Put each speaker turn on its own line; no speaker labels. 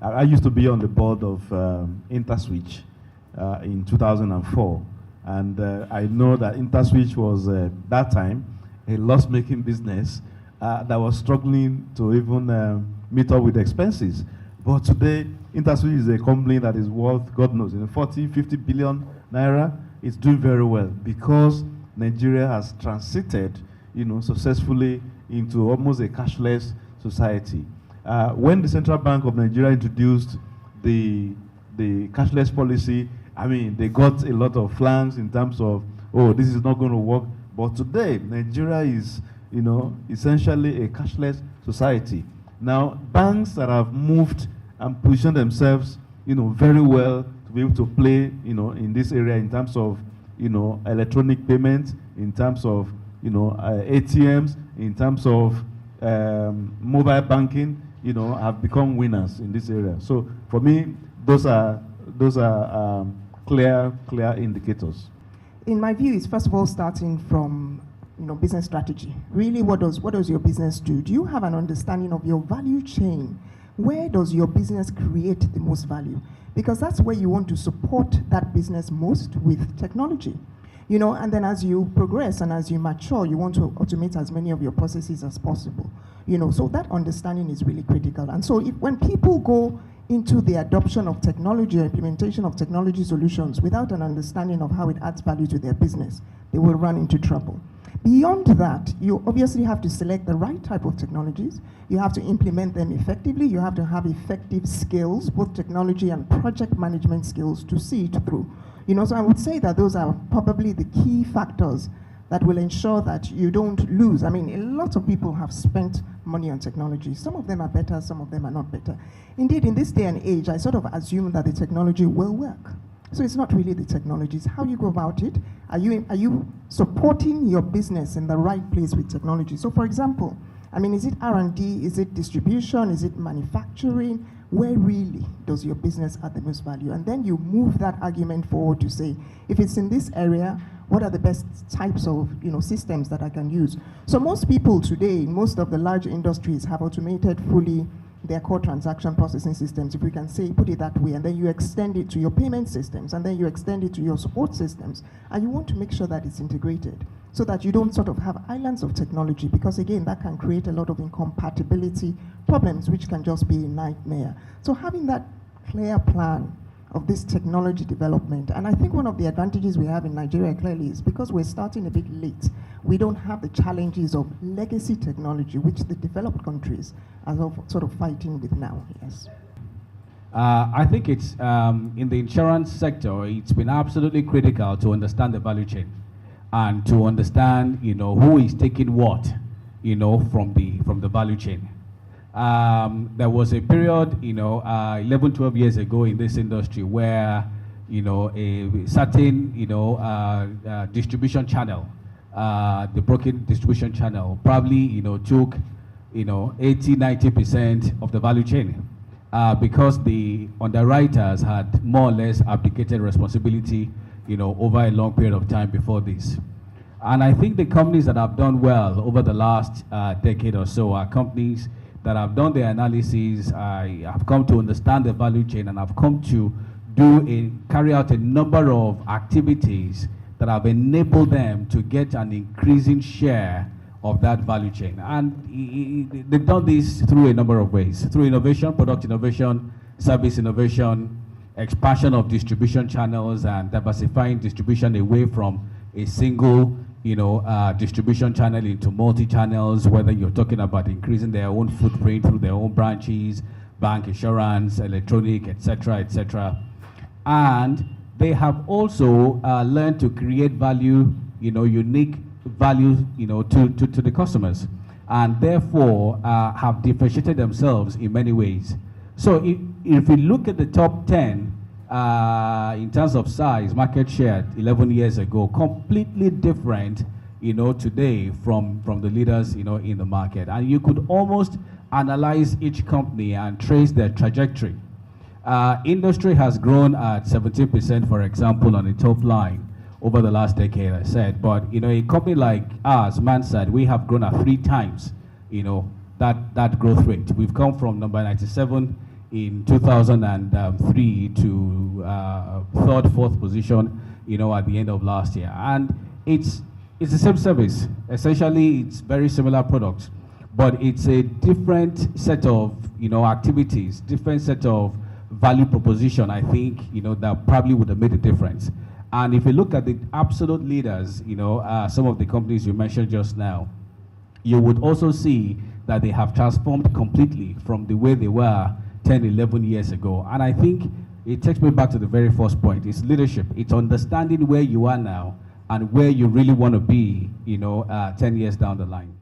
I used to be on the board of InterSwitch in 2004, and I know that InterSwitch was that time a loss-making business that was struggling to even meet up with expenses. But today, InterSwitch is a company that is worth, God knows, 40, 50 billion naira. It's doing very well because Nigeria has transited, successfully into almost a cashless society. When the Central Bank of Nigeria introduced the cashless policy, I mean, they got a lot of flanks in terms of, oh, this is not going to work. But today, Nigeria is, essentially a cashless society. Now, banks that have moved and positioned themselves, very well to be able to play, in this area in terms of, electronic payments, in terms of, ATMs, in terms of mobile banking, have become winners in this area. So for me, those are clear indicators.
In my view, it's first of all starting from business strategy. Really, what does your business do? Do you have an understanding of your value chain? Where does your business create the most value? Because that's where you want to support that business most with technology. And then as you progress and as you mature, you want to automate as many of your processes as possible. So that understanding is really critical. And so when people go into the adoption of technology or implementation of technology solutions without an understanding of how it adds value to their business, they will run into trouble. Beyond that, you obviously have to select the right type of technologies. You have to implement them effectively. You have to have effective skills, both technology and project management skills, to see it through. So I would say that those are probably the key factors that will ensure that you don't lose. I mean, a lot of people have spent money on technology. Some of them are better, some of them are not better. Indeed, in this day and age, I sort of assume that the technology will work. So it's not really the technology, it's how you go about it. Are you supporting your business in the right place with technology? So for example, is it R&D, is it distribution, is it manufacturing? Where really does your business add the most value? And then you move that argument forward to say, if it's in this area, what are the best types of systems that I can use? So most people today, most of the large industries have automated fully their core transaction processing systems, if we can say, put it that way, and then you extend it to your payment systems, and then you extend it to your support systems, and you want to make sure that it's integrated so that you don't sort of have islands of technology, because again, that can create a lot of incompatibility problems, which can just be a nightmare. So having that clear plan of this technology development, and I think one of the advantages we have in Nigeria clearly is because we're starting a bit late, we don't have the challenges of legacy technology, which the developed countries are sort of fighting with now. Yes.
I think it's in the insurance sector, it's been absolutely critical to understand the value chain and to understand, who is taking what, from the value chain. There was a period, 11, 12 years ago in this industry where, a certain, distribution channel, the broken distribution channel probably, took, 80, 90% of the value chain because the underwriters had more or less abdicated responsibility, over a long period of time before this. And I think the companies that have done well over the last decade or so are companies that have done the analysis, have come to understand the value chain, and have come to carry out a number of activities that have enabled them to get an increasing share of that value chain. And they've done this through a number of ways, through innovation, product innovation, service innovation, expansion of distribution channels, and diversifying distribution away from a single distribution channel into multi-channels, whether you're talking about increasing their own footprint through their own branches, bank, insurance, electronic, etc., etc. And they have also learned to create value, unique value, to the customers, and therefore have differentiated themselves in many ways. So if we look at the top 10 in terms of size, market share 11 years ago, completely different, today from the leaders, in the market. And you could almost analyze each company and trace their trajectory. Industry has grown at 17%, for example, on the top line over the last decade, I said. But, a company like ours, Mansard, we have grown at 3 times, that growth rate. We've come from number 97 in 2003 to 3rd, 4th position, at the end of last year. And it's the same service. Essentially, it's very similar products, but it's a different set of, activities, different set of value proposition, I think, that probably would have made a difference. And if you look at the absolute leaders, some of the companies you mentioned just now, you would also see that they have transformed completely from the way they were 10, 11 years ago. And I think it takes me back to the very first point. It's leadership. It's understanding where you are now and where you really want to be, 10 years down the line.